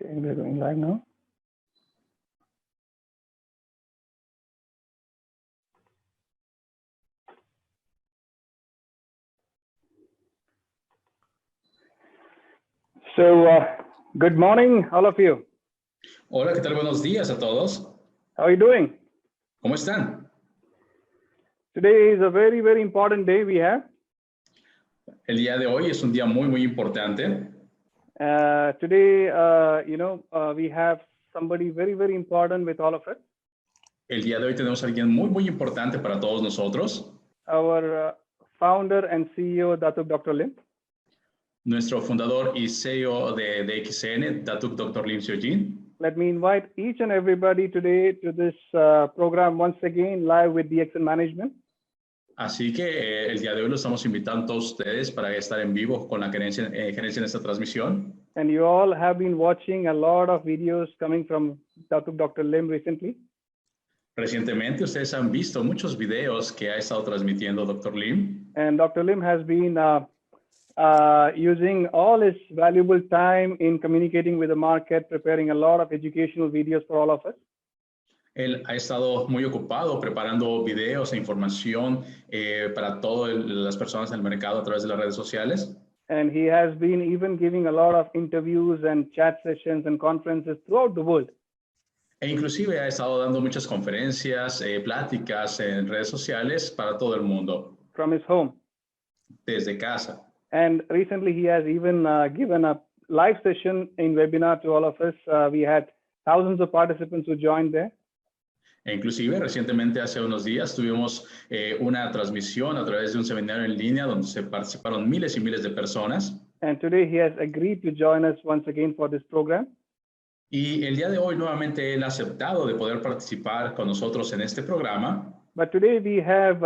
Okay, we're going live now. So, good morning, all of you. Hola, ¿qué tal? Buenos días a todos. How are you doing? ¿Cómo están? Today is a very, very important day we have. El día de hoy es un día muy importante. Today, we have somebody very, very important with all of us. El día de hoy tenemos a alguien muy importante para todos nosotros. Our founder and CEO, Datuk Dr. Lim. Nuestro fundador y CEO de DXN, Datuk Dr. Lim Siow. Let me invite each and everybody today to this program once again, live with DXN Management. Así que el día de hoy los estamos invitando a todos ustedes para estar en vivo con la gerencia en esta transmisión. And you all have been watching a lot of videos coming from Datuk Dr. Lim recently. Recientemente ustedes han visto muchos videos que ha estado transmitiendo Dr. Lim. And Dr. Lim has been using all his valuable time in communicating with the market, preparing a lot of educational videos for all of us. Él ha estado muy ocupado preparando videos e información para todas las personas en el mercado a través de las redes sociales. And he has been even giving a lot of interviews and chat sessions and conferences throughout the world. E inclusive ha estado dando muchas conferencias, pláticas en redes sociales para todo el mundo. From his home. Desde casa. And recently he has even given a live session in webinar to all of us. We had thousands of participants who joined there. E inclusive recientemente hace unos días tuvimos una transmisión a través de un seminario en línea donde se participaron miles y miles de personas. And today he has agreed to join us once again for this program. Y el día de hoy nuevamente él ha aceptado de poder participar con nosotros en este programa. But today we have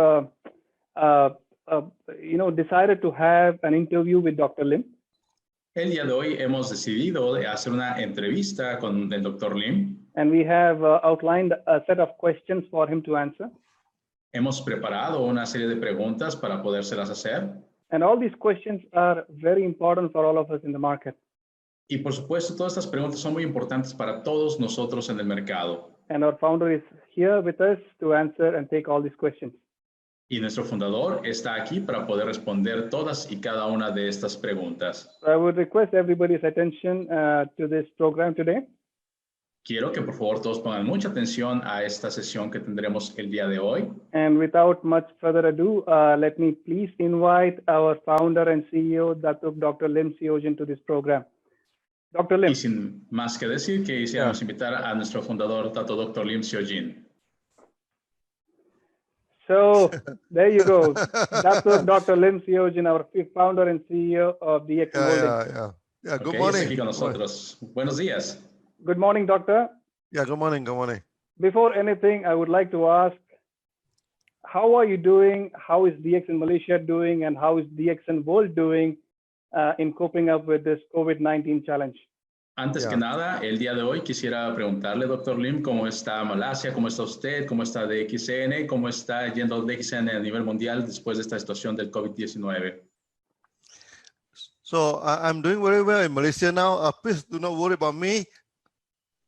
decided to have an interview with Dr. Lim. El día de hoy hemos decidido de hacer una entrevista con el Dr. Lim. And we have outlined a set of questions for him to answer. Hemos preparado una serie de preguntas para podérselas hacer. And all these questions are very important for all of us in the market. Y por supuesto, todas estas preguntas son muy importantes para todos nosotros en el mercado. And our founder is here with us to answer and take all these questions. Y nuestro fundador está aquí para poder responder todas y cada una de estas preguntas. So I would request everybody's attention to this program today. Quiero que por favor todos pongan mucha atención a esta sesión que tendremos el día de hoy. And without much further ado, let me please invite our founder and CEO, Datuk Dr. Lim Siow, to this program. Dr. Lim. Y sin más que decir, quisiéramos invitar a nuestro fundador, Datuk Dr. Lim Siow. So there you go. Datuk Dr. Lim Siow, our founder and CEO of DXN Holdings. Yeah. Good Okay, morning. está aquí con nosotros. Buenos días. Good morning, doctor. Yeah, good morning. Good morning. Before anything, I would like to ask, how are you doing? How is DXN Malaysia doing? And how is DXN World doing in coping up with this COVID-19 challenge? Antes que nada, el día de hoy quisiera preguntarle, Dr. Lim, ¿cómo está Malasia? ¿Cómo está usted? ¿Cómo está DXN? ¿Cómo está yendo DXN a nivel mundial después de esta situación del COVID-19? So I'm doing very well in Malaysia now. Please do not worry about me.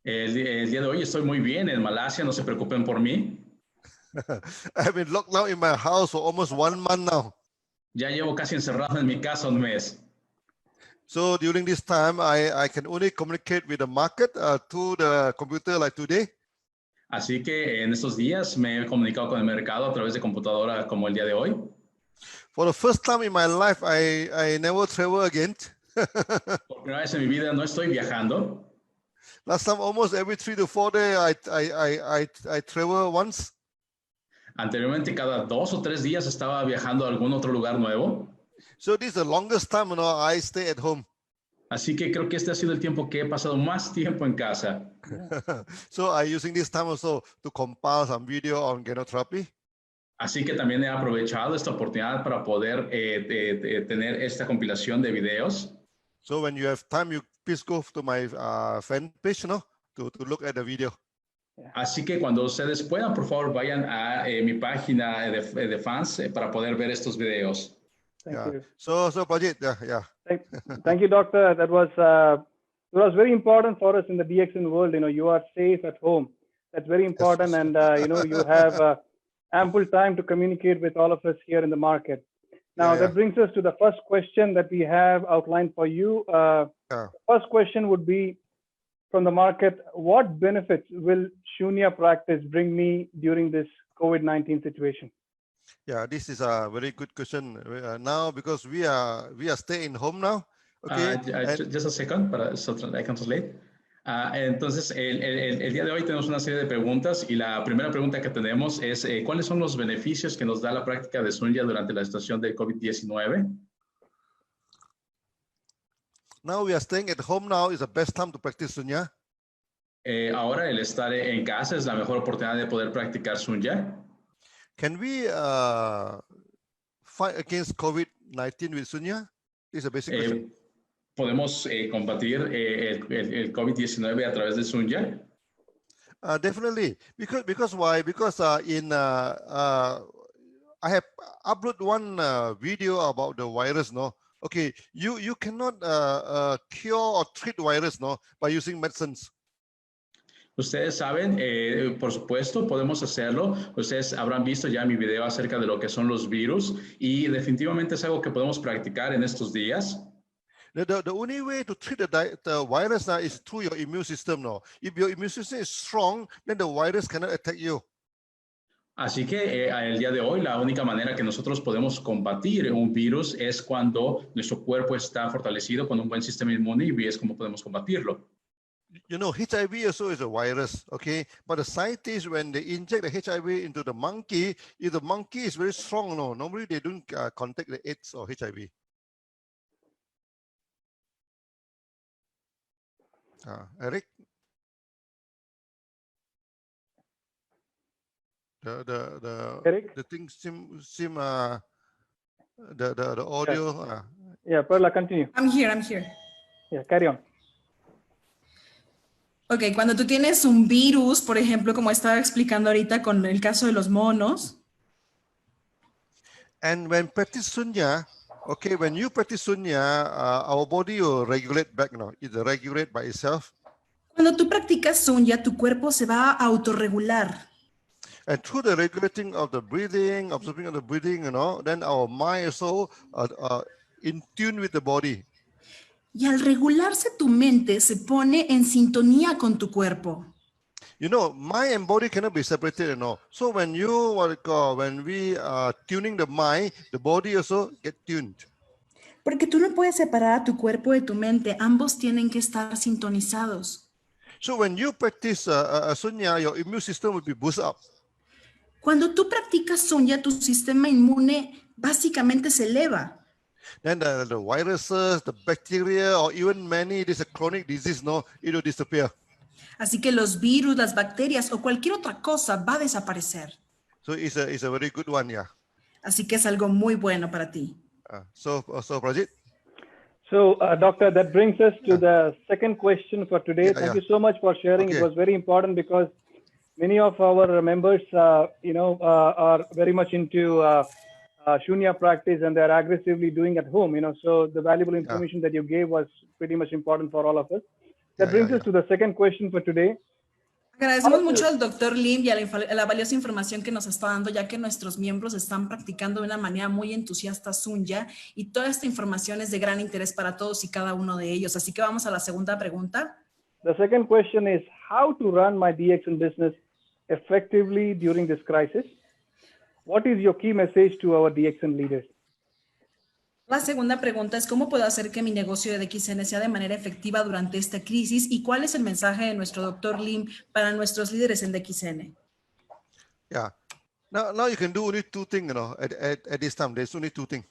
El día de hoy estoy muy bien en Malasia, no se preocupen por mí. I've been locked down in my house for almost 1 month now. Ya llevo casi encerrado en mi casa un mes. So during this time, I can only communicate with the market through the computer like today. Así que en estos días me he comunicado con el mercado a través de computadora como el día de hoy. For the first time in my life, I never travel again. Por primera vez en mi vida no estoy viajando. Last time, almost every 3 to 4 days, I travel once. Anteriormente, cada 2 o 3 días estaba viajando a algún otro lugar nuevo. So this is the longest time, I stay at home. Así que creo que este ha sido el tiempo que he pasado más tiempo en casa. So I'm using this time also to compile some video on genotherapy. Así que también he aprovechado esta oportunidad para poder tener esta compilación de videos. So when you have time, you please go to my fan page, to look at the video. Así que cuando ustedes puedan, por favor, vayan a mi página de fans para poder ver estos videos. Thank you. So Prajit, yeah. Thank you, doctor. That was So that's very important for us in the DXN world. You are safe at home. That's very important. Yes. And, you have ample time to communicate with all of us here in the market. Now, that brings us to the first question that we have outlined for you. The first question would be from the market: what benefits will Shunya practice bring me during this COVID-19 situation? Yeah, this is a very good question. Now, because we are staying home now. Okay. Just a second, so I can translate. Entonces, el día de hoy tenemos una serie de preguntas y la primera pregunta que tenemos es ¿cuáles son los beneficios que nos da la práctica de Shunya durante la situación del COVID-19? Now we are staying at home now is the best time to practice Shunya. Ahora el estar en casa es la mejor oportunidad de poder practicar Shunya. Can we fight against COVID-19 with Shunya? This is a basic question. ¿Podemos combatir el COVID-19 a través de Shunya? Definitely. Because why? Because I have uploaded one video about the virus. No. Okay. You cannot cure or treat virus, no, by using medicines. Ustedes saben, por supuesto, podemos hacerlo. Ustedes habrán visto ya mi video acerca de lo que son los virus y definitivamente es algo que podemos practicar en estos días. The only way to treat the virus now is through your immune system now. If your immune system is strong, then the virus cannot attack you. Así que el día de hoy la única manera que nosotros podemos combatir un virus es cuando nuestro cuerpo está fortalecido con un buen sistema inmune y es como podemos combatirlo. HIV also is a virus, okay? But the scientists, when they inject the HIV into the monkey, if the monkey is very strong, no, normally they don't contact the AIDS or HIV. Eric? Eric? The things seem the audio. Yeah, Perla, continue. I'm here. Yeah, carry on. Ok, cuando tú tienes un virus, por ejemplo, como estaba explicando ahorita con el caso de los monos. And when practice Shunya, okay, when you practice Shunya, our body will regulate back now. It will regulate by itself. Cuando tú practicas Shunya, tu cuerpo se va a autorregular. And through the regulating of the breathing, observing of the breathing, then our mind is so in tune with the body. Y al regularse tu mente, se pone en sintonía con tu cuerpo. Mind and body cannot be separated, So when when we are tuning the mind, the body also get tuned. Porque tú no puedes separar a tu cuerpo de tu mente. Ambos tienen que estar sintonizados. So when you practice Shunya, your immune system will be boosted up. Cuando tú practicas Shunya, tu sistema inmune básicamente se eleva. Then the viruses, the bacteria, or even many this chronic disease, it will disappear. Así que los virus, las bacterias o cualquier otra cosa va a desaparecer. So it's a very good one, yeah. Así que es algo muy bueno para ti. So Prajit. So, Doctor, that brings us to the second question for today. Thank you so much for sharing. Okay. It was very important because many of our members, are very much into Shunya practice and they're aggressively doing at home, so the valuable information that you gave was pretty much important for all of us. That brings us to the second question for today. Agradecemos mucho al Dr. Lim y a la valiosa información que nos está dando, ya que nuestros miembros están practicando de una manera muy entusiasta Shunya y toda esta información es de gran interés para todos y cada uno de ellos. Así que vamos a la segunda pregunta. The second question is how to run my DXN business effectively during this crisis. What is your key message to our DXN leaders? La segunda pregunta es ¿cómo puedo hacer que mi negocio de DXN sea de manera efectiva durante esta crisis? ¿Y cuál es el mensaje de nuestro Dr. Lim para nuestros líderes en DXN? Yeah. Now you can do only two things, at this time. There's only two things.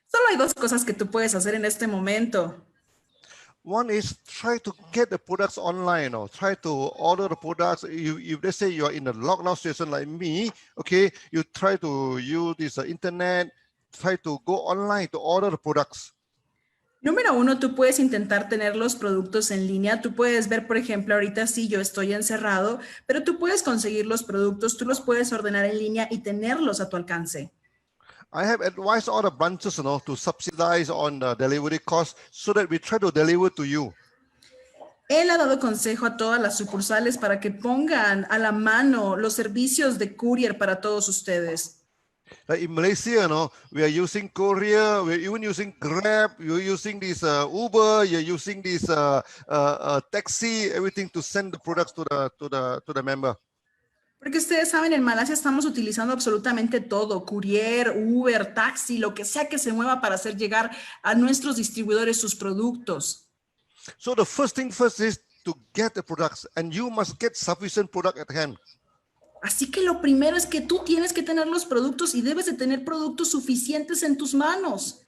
Solo hay dos cosas que tú puedes hacer en este momento. One is try to get the products online, try to order the products. If let's say you are in a lockdown situation like me, okay, you try to use this internet, try to go online to order the products. Número uno, tú puedes intentar tener los productos en línea. Tú puedes ver, por ejemplo, ahorita sí yo estoy encerrado, pero tú puedes conseguir los productos, tú los puedes ordenar en línea y tenerlos a tu alcance. I have advised all the branches, to subsidize on the delivery cost so that we try to deliver to you. Él ha dado consejo a todas las sucursales para que pongan a la mano los servicios de courier para todos ustedes. Like in Malaysia, we are using courier, we're even using Grab, you're using this Uber, you're using this taxi, everything to send the products to the member. Porque ustedes saben, en Malasia estamos utilizando absolutamente todo, courier, Uber, taxi, lo que sea que se mueva para hacer llegar a nuestros distribuidores sus productos. So the first thing first is to get the products, and you must get sufficient product at hand. Así que lo primero es que tú tienes que tener los productos y debes de tener productos suficientes en tus manos.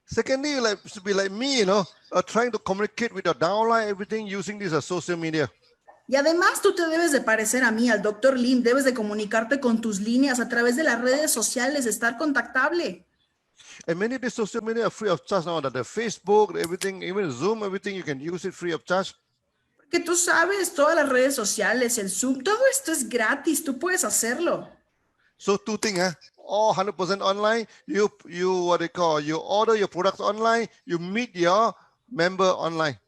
Secondly, to be like me, trying to communicate with the downline, everything using this social media. Y además tú te debes de parecer a mí, al Dr. Lim, debes de comunicarte con tus líneas a través de las redes sociales, estar contactable. And many of the social media are free of charge now, the Facebook, everything, even Zoom, everything, you can use it free of charge. Que tú sabes, todas las redes sociales, el Zoom, todo esto es gratis, tú puedes hacerlo. So two things, all 100% online, you order your products online, you meet your member online.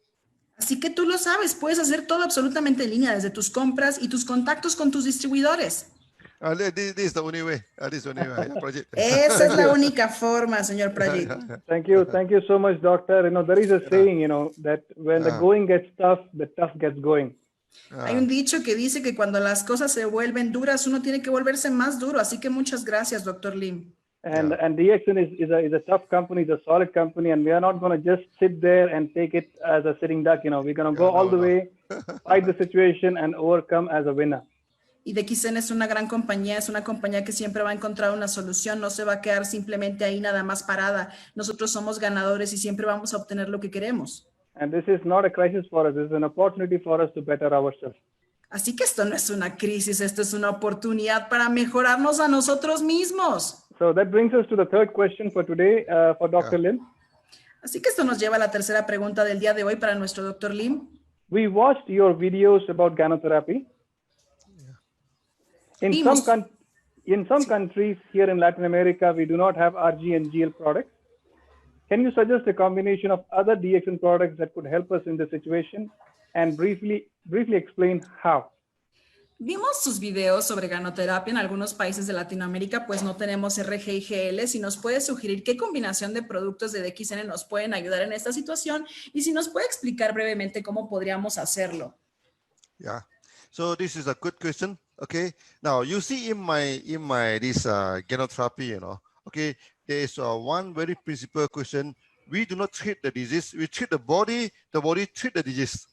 Así que tú lo sabes, puedes hacer todo absolutamente en línea, desde tus compras y tus contactos con tus distribuidores. This is the only way. This is the only way. Project. Esa es la única forma, señor Prajit. Thank you so much, doctor. There is a saying, that when the going gets tough, the tough gets going. Hay un dicho que dice que cuando las cosas se vuelven duras, uno tiene que volverse más duro. Así que muchas gracias, Dr. Lim. And DXN is a tough company, it's a solid company, and we are not going to just sit there and take it as a sitting duck. We're going to go all the way, fight the situation, and overcome as a winner. Y DXN es una gran compañía, es una compañía que siempre va a encontrar una solución, no se va a quedar simplemente ahí nada más parada. Nosotros somos ganadores y siempre vamos a obtener lo que queremos. And this is not a crisis for us, this is an opportunity for us to better ourselves. Así que esto no es una crisis, esto es una oportunidad para mejorarnos a nosotros mismos. So that brings us to the third question for today for Dr. Lim. Así que esto nos lleva a la tercera pregunta del día de hoy para nuestro Dr. Lim. We watched your videos about gynotherapy. In some countries here in Latin America, we do not have RG and GL products. Can you suggest a combination of other DXN products that could help us in this situation, and briefly explain how? Vimos sus videos sobre ganoterapia en algunos países de Latinoamérica, pues no tenemos RG y GL. Si nos puede sugerir qué combinación de productos de DXN nos pueden ayudar en esta situación y si nos puede explicar brevemente cómo podríamos hacerlo. Yeah, so this is a good question. Okay, now you see in my this gynotherapy, okay, there is one very principal question. We do not treat the disease, we treat the body treat the disease.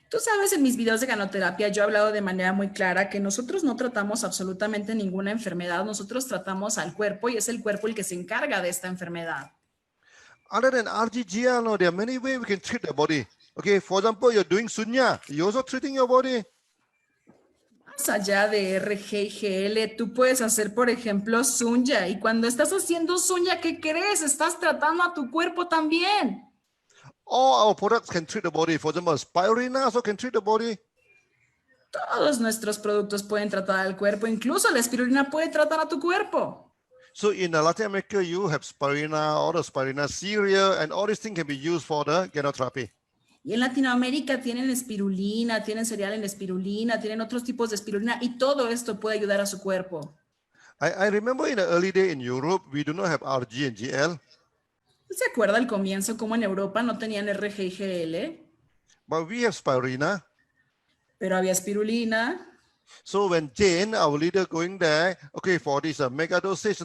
Tú sabes, en mis videos de ganoterapia yo he hablado de manera muy clara que nosotros no tratamos absolutamente ninguna enfermedad, nosotros tratamos al cuerpo y es el cuerpo el que se encarga de esta enfermedad. Other than RGGL, there are many ways we can treat the body. Okay, for example, you're doing sunya, you're also treating your body. Más allá de RG y GL, tú puedes hacer, por ejemplo, sunya. Y cuando estás haciendo sunya, ¿qué crees? Estás tratando a tu cuerpo también. All our products can treat the body. For example, spirulina also can treat the body. Todos nuestros productos pueden tratar al cuerpo. Incluso la espirulina puede tratar a tu cuerpo. So in Latin America, you have spirulina, all the spirulina cereal, and all these things can be used for the gynotherapy. Y en Latinoamérica tienen espirulina, tienen cereal en espirulina, tienen otros tipos de espirulina y todo esto puede ayudar a su cuerpo. I remember in the early day in Europe, we do not have RG and GL. ¿Se acuerda al comienzo cómo en Europa no tenían RG y GL? But we have spirulina. Pero había espirulina. So when Jane, our leader, going there, okay, for this mega dosage,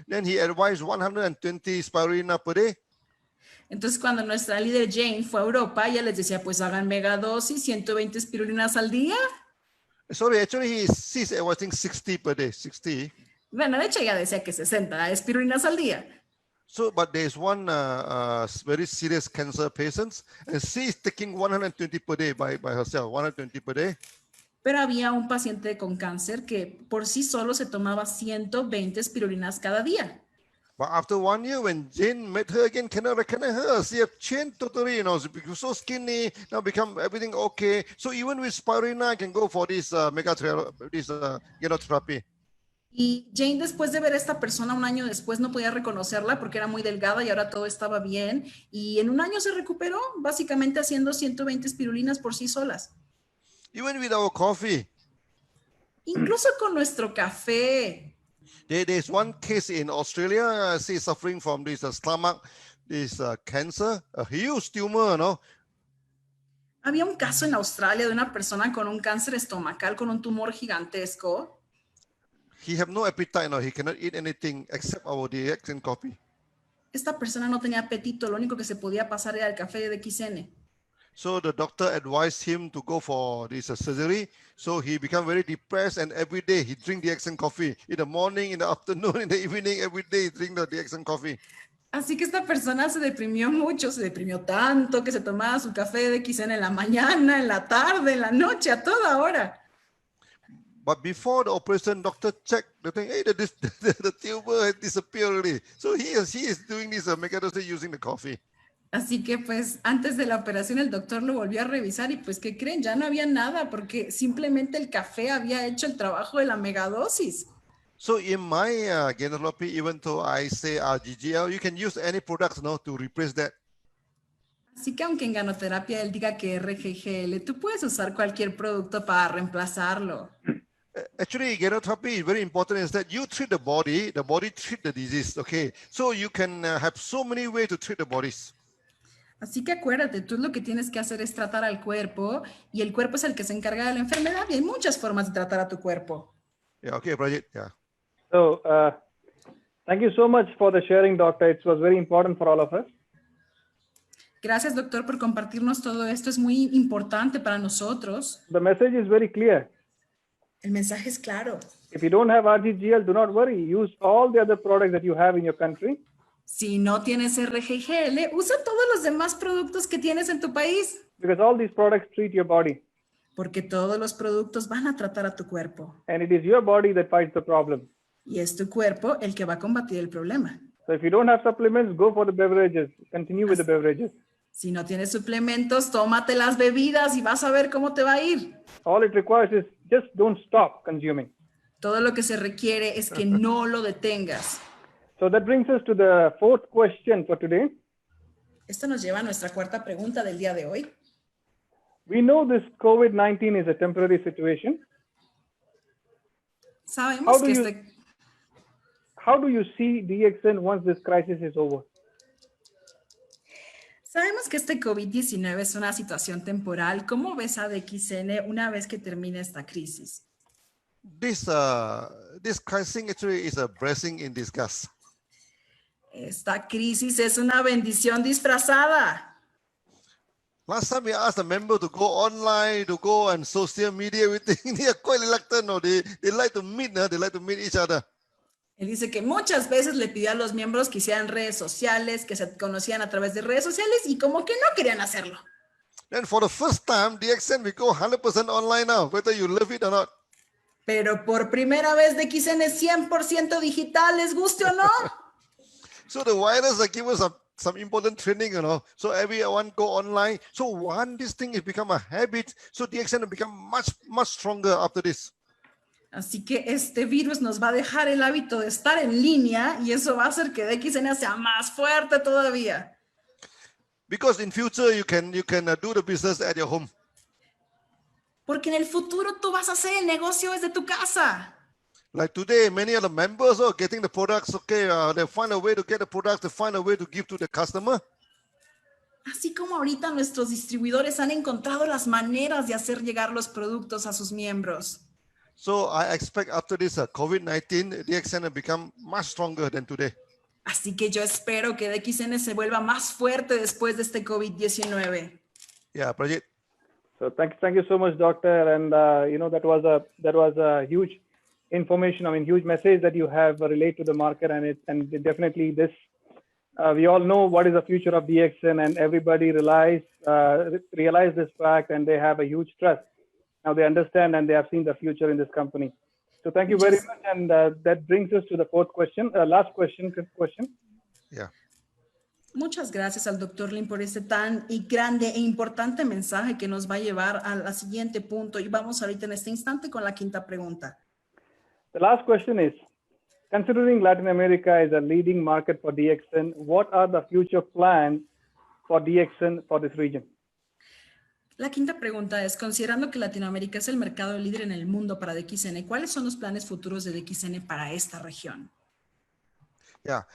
then he advised 120 spirulina per day. Entonces, cuando nuestra líder Jane fue a Europa, ella les decía, pues hagan megadosis, 120 espirulinas al día. Sorry, actually, he's advising 60 per day, 60. Bueno, de hecho, ella decía que 60 espirulinas al día. So, but there's one very serious cancer patient, and she is taking 120 per day by herself, 120 per day. Pero había un paciente con cáncer que por sí solo se tomaba 120 espirulinas cada día. But after 1 year, when Jane met her again, cannot recognize her. She have changed totally, she become so skinny, now become everything okay. So even with spirulina, I can go for this gynotherapy. Y Jane, después de ver a esta persona un año después, no podía reconocerla porque era muy delgada y ahora todo estaba bien. Y en un año se recuperó, básicamente haciendo 120 espirulinas por sí solas. Even with our coffee, Incluso con nuestro café. there's one case in Australia, she's suffering from this stomach, this cancer, a huge tumor, no? Había un caso en Australia de una persona con un cáncer estomacal, con un tumor gigantesco. He have no appetite, no? He cannot eat anything except our DX and coffee. Esta persona no tenía apetito, lo único que se podía pasar era el café de XN. So the doctor advised him to go for this surgery. So he became very depressed, and every day he drink DX and coffee. In the morning, in the afternoon, in the evening, every day he drink the DX and coffee. Así que esta persona se deprimió mucho, se deprimió tanto que se tomaba su café de XN en la mañana, en la tarde, en la noche, a toda hora. But before the operation, doctor checked the thing. Hey, the tumor has disappeared already. So he is doing this mechanism using the coffee. Así que pues antes de la operación el doctor lo volvió a revisar y pues ¿qué creen? Ya no había nada porque simplemente el café había hecho el trabajo de la megadosis. So in my gynecology, even though I say GGL, you can use any products now to replace that. Así que aunque en ganoterapia él diga que RGGL, tú puedes usar cualquier producto para reemplazarlo. Actually, gynecology is very important is that you treat the body treat the disease, okay? So you can have so many ways to treat the bodies. Así que acuérdate, tú lo que tienes que hacer es tratar al cuerpo y el cuerpo es el que se encarga de la enfermedad y hay muchas formas de tratar a tu cuerpo. Yeah, okay, Project, yeah. So thank you so much for the sharing, doctor. It was very important for all of us. Gracias, doctor, por compartirnos todo esto. Es muy importante para nosotros. The message is very clear. El mensaje es claro. If you don't have RGGL, do not worry. Use all the other products that you have in your country. Si no tienes RGGL, usa todos los demás productos que tienes en tu país. Because all these products treat your body. Porque todos los productos van a tratar a tu cuerpo. And it is your body that fights the problem. Y es tu cuerpo el que va a combatir el problema. So if you don't have supplements, go for the beverages. Continue with the beverages. Si no tienes suplementos, tómate las bebidas y vas a ver cómo te va a ir. All it requires is just don't stop consuming. Todo lo que se requiere es que no lo detengas. So that brings us to the fourth question for today. Esto nos lleva a nuestra cuarta pregunta del día de hoy. We know this COVID-19 is a temporary situation. Sabemos que How do you see DXN once this crisis is over? Sabemos que este COVID-19 es una situación temporal. ¿Cómo ves a DXN una vez que termine esta crisis? This crisis actually is a blessing in disguise. Esta crisis es una bendición disfrazada. Last time we asked a member to go online, to go on social media, everything, they are quite reluctant. No? They like to meet, they like to meet each other. Él dice que muchas veces le pidió a los miembros que hicieran redes sociales, que se conocían a través de redes sociales y como que no querían hacerlo. And for the first time, DXN, we go 100% online now, whether you love it or not. Pero por primera vez DXN es 100% digital, les guste o no. So the virus give us some important training, you know. So everyone go online. So once this thing has become a habit, so DXN will become much stronger after this. Así que este virus nos va a dejar el hábito de estar en línea y eso va a hacer que DXN sea más fuerte todavía. Because in future you can do the business at your home. Porque en el futuro tú vas a hacer el negocio desde tu casa. Like today, many of the members are getting the products. Okay, they find a way to get the products. They find a way to give to the customer. Así como ahorita nuestros distribuidores han encontrado las maneras de hacer llegar los productos a sus miembros. So I expect after this COVID-19, DXN will become much stronger than today. Así que yo espero que DXN se vuelva más fuerte después de este COVID-19. Yeah, Project. So thank you so much, doctor. And you know, that was a huge information. I mean, huge message that you have relayed to the market, and definitely this. We all know what is the future of DXN, and everybody realize this fact, and they have a huge trust. Now they understand and they have seen the future in this company. So thank you very much. And that brings us to the fourth question, last question. Yeah. Muchas gracias al Dr. Lim por este tan grande e importante mensaje que nos va a llevar al siguiente punto. Y vamos ahorita en este instante con la quinta pregunta. The last question is, considering Latin America is a leading market for DXN, what are the future plans for DXN for this region? La quinta pregunta es, considerando que Latinoamérica es el mercado líder en el mundo para DXN, ¿cuáles son los planes futuros de DXN para esta región? Yeah,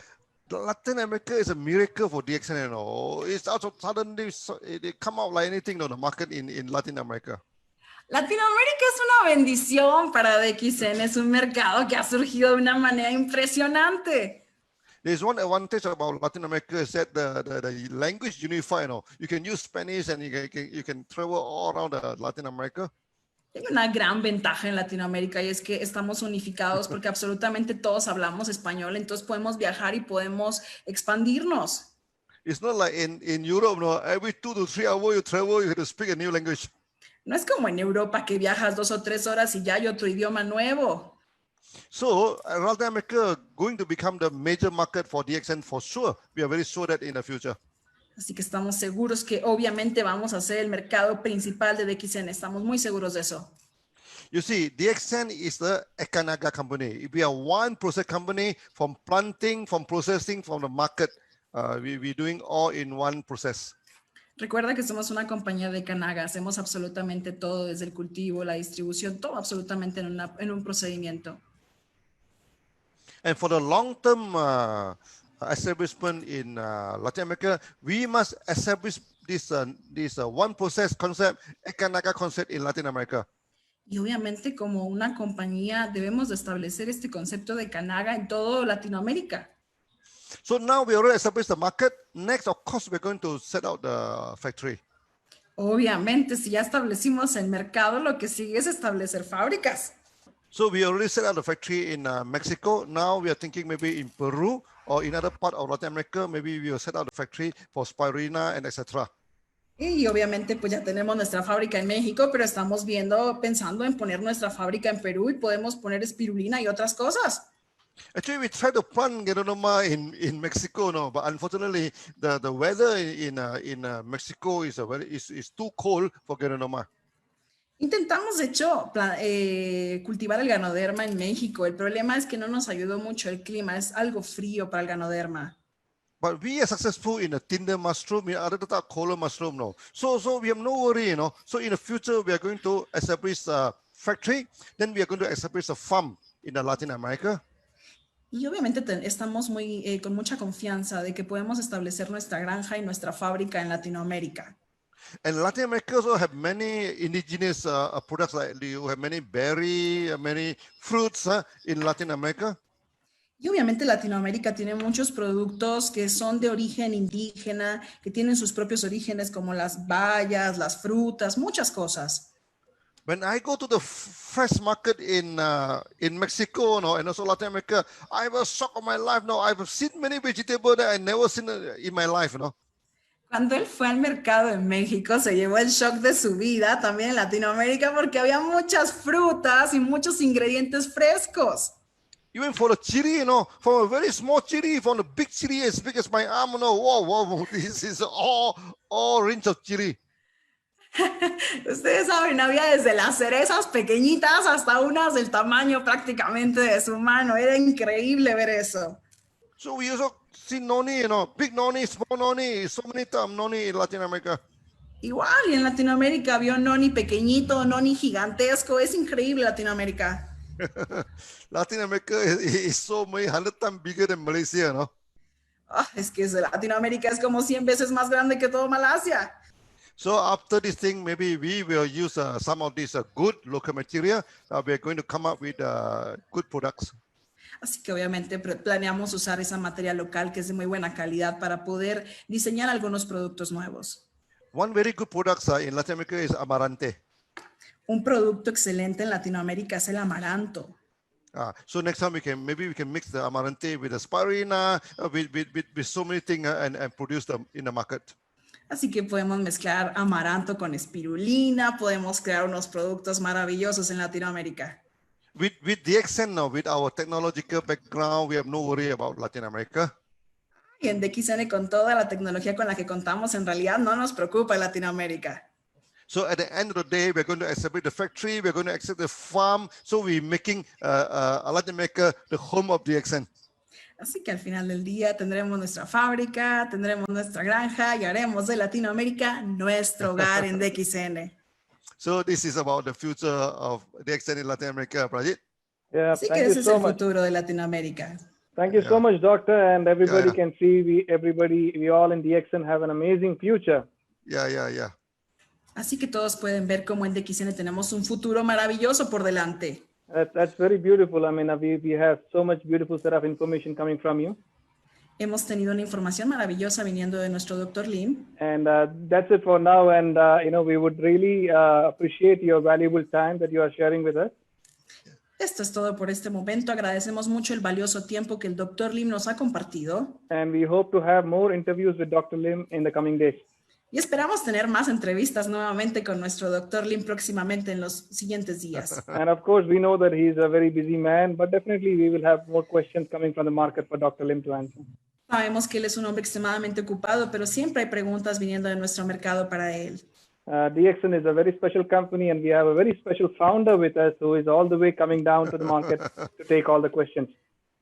Latin America is a miracle for DXN. You know, it's also suddenly it come out like anything on the market in Latin America. Latinoamérica es una bendición para DXN, es un mercado que ha surgido de una manera impresionante. There's one advantage about Latin America is that the language unified. You know, you can use Spanish and you can travel all around Latin America. Hay una gran ventaja en Latinoamérica y es que estamos unificados porque absolutamente todos hablamos español, entonces podemos viajar y podemos expandirnos. It's not like in Europe, no, every 2 to 3 hours you travel, you have to speak a new language. No es como en Europa que viajas 2 o 3 horas y ya hay otro idioma nuevo. So Latin America going to become the major market for DXN for sure. We are very sure that in the future. Así que estamos seguros que obviamente vamos a ser el mercado principal de DXN. Estamos muy seguros de eso. You see, DXN is the Ekanaga company. We are one process company from planting, from processing, from the market. We're doing all in one process. Recuerda que somos una compañía de Kanaga. Hacemos absolutamente todo desde el cultivo, la distribución, todo absolutamente en un procedimiento. And for the long-term establishment in Latin America, we must establish this one process concept, Ekanaga concept in Latin America. Y obviamente como una compañía debemos de establecer este concepto de Kanaga en todo Latinoamérica. So now we already established the market. Next, of course, we're going to set out the factory. Obviamente, si ya establecimos el mercado, lo que sigue es establecer fábricas. So we already set out the factory in Mexico. Now we are thinking maybe in Peru or in other part of Latin America. Maybe we will set out the factory for spirulina and etc. Y obviamente pues ya tenemos nuestra fábrica en México, pero estamos pensando en poner nuestra fábrica en Perú y podemos poner espirulina y otras cosas. Actually, we tried to plant Geronoma in Mexico, no, but unfortunately, the weather in Mexico is too cold for Geronoma. Intentamos, de hecho, cultivar el ganoderma en México. El problema es que no nos ayudó mucho el clima. Es algo frío para el ganoderma. But we are successful in the tinder mushroom, in other color mushroom, no. So we have no worry, you know. So in the future, we are going to establish a factory. Then we are going to establish a farm in Latin America. Y obviamente estamos con mucha confianza de que podemos establecer nuestra granja y nuestra fábrica en Latinoamérica. And Latin America also have many indigenous products, like you have many berry, many fruits in Latin America. Y obviamente Latinoamérica tiene muchos productos que son de origen indígena, que tienen sus propios orígenes como las bayas, las frutas, muchas cosas. When I go to the fresh market in Mexico, no, and also Latin America, I was shocked of my life. No, I've seen many vegetables that I never seen in my life, no. Cuando él fue al mercado en México, se llevó el shock de su vida, también en Latinoamérica, porque había muchas frutas y muchos ingredientes frescos. Even for the chili, you know, from a very small chili, from the big chili as big as my arm, no, whoa, this is all range of chili. Ustedes saben, había desde las cerezas pequeñitas hasta unas del tamaño prácticamente de su mano. Era increíble ver eso. So we also see noni, you know, big noni, small noni, so many times noni in Latin America. Igual, y en Latinoamérica había un noni pequeñito, noni gigantesco. Es increíble Latinoamérica. Latin America is so many 100 times bigger than Malaysia, no? Es que Latinoamérica es como 100 veces más grande que todo Malasia. So after this thing, maybe we will use some of this good local material. We are going to come up with good products. Así que obviamente planeamos usar esa materia local que es de muy buena calidad para poder diseñar algunos productos nuevos. One very good product in Latin America is amarante. Un producto excelente en Latinoamérica es el amaranto. So next time maybe we can mix the amarante with the spirulina, with so many things and produce them in the market. Así que podemos mezclar amaranto con espirulina, podemos crear unos productos maravillosos en Latinoamérica. With DXN now, with our technological background, we have no worry about Latin America. Y en DXN, con toda la tecnología con la que contamos, en realidad no nos preocupa Latinoamérica. So at the end of the day, we're going to establish the factory, we're going to accept the farm. So we're making Latin America the home of DXN. Así que al final del día tendremos nuestra fábrica, tendremos nuestra granja y haremos de Latinoamérica nuestro hogar en DXN. So this is about the future of DXN in Latin America, Prajit. Yeah, Así que thank ese you es so el much. futuro de Latinoamérica. Thank you so much, Doctor. And everybody Yeah. can see we all in DXN have an amazing future. Yeah. Así que todos pueden ver cómo en DXN tenemos un futuro maravilloso por delante. That's very beautiful. I mean, we have so much beautiful set of information coming from you. Hemos tenido una información maravillosa viniendo de nuestro Dr. Lim. And that's it for now. And, we would really appreciate your valuable time that you are sharing with us. Esto es todo por este momento. Agradecemos mucho el valioso tiempo que el Dr. Lim nos ha compartido. And we hope to have more interviews with Dr. Lim in the coming days. Y esperamos tener más entrevistas nuevamente con nuestro Dr. Lim próximamente en los siguientes días. And of course, we know that he's a very busy man, but definitely we will have more questions coming from the market for Dr. Lim to answer. Sabemos que él es un hombre extremadamente ocupado, pero siempre hay preguntas viniendo de nuestro mercado para él. DXN is a very special company, and we have a very special founder with us who is all the way coming down to the market to take all the questions.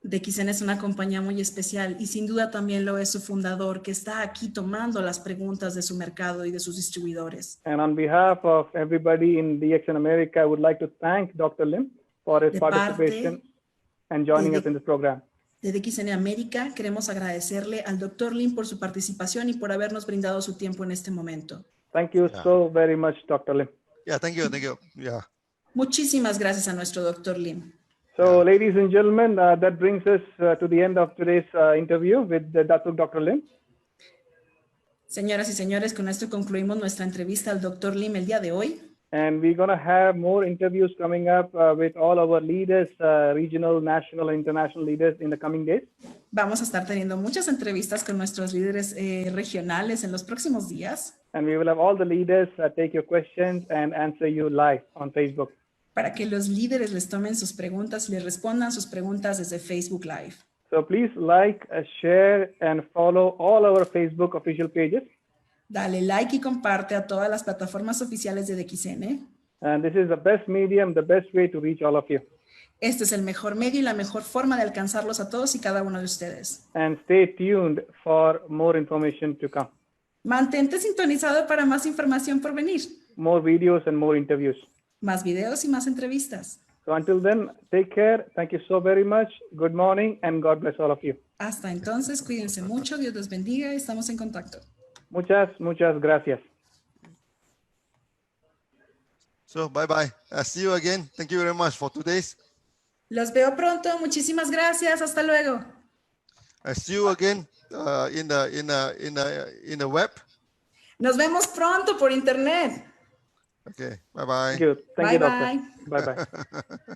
DXN es una compañía muy especial y sin duda también lo es su fundador, que está aquí tomando las preguntas de su mercado y de sus distribuidores. And on behalf of everybody in DXN America, I would like to thank Dr. Lim for his participation and joining us in this program. De DXN América queremos agradecerle al Dr. Lim por su participación y por habernos brindado su tiempo en este momento. Thank you so very much, Dr. Lim. Yeah, thank you. Yeah. Muchísimas gracias a nuestro Dr. Lim. So, ladies and gentlemen, that brings us to the end of today's interview with Datuk Dr. Lim. Señoras y señores, con esto concluimos nuestra entrevista al Dr. Lim el día de hoy. And we're going to have more interviews coming up with all our leaders, regional, national, and international leaders in the coming days. Vamos a estar teniendo muchas entrevistas con nuestros líderes regionales en los próximos días. And we will have all the leaders take your questions and answer you live on Facebook. Para que los líderes les tomen sus preguntas y les respondan sus preguntas desde Facebook Live. So please like, share, and follow all our Facebook official pages. Dale like y comparte a todas las plataformas oficiales de DXN. And this is the best medium, the best way to reach all of you. Este es el mejor medio y la mejor forma de alcanzarlos a todos y cada uno de ustedes. And stay tuned for more information to come. Mantente sintonizado para más información por venir. More videos and more interviews. Más videos y más entrevistas. So until then, take care. Thank you so very much. Good morning and God bless all of you. Hasta entonces, cuídense mucho. Dios los bendiga y estamos en contacto. Muchas gracias. So bye-bye. See you again. Thank you very much for today's. Los veo pronto. Muchísimas gracias. Hasta luego. See you again in the web. Nos vemos pronto por internet. Okay. Bye-bye. Thank you, Bye, doctor. bye. Bye-bye.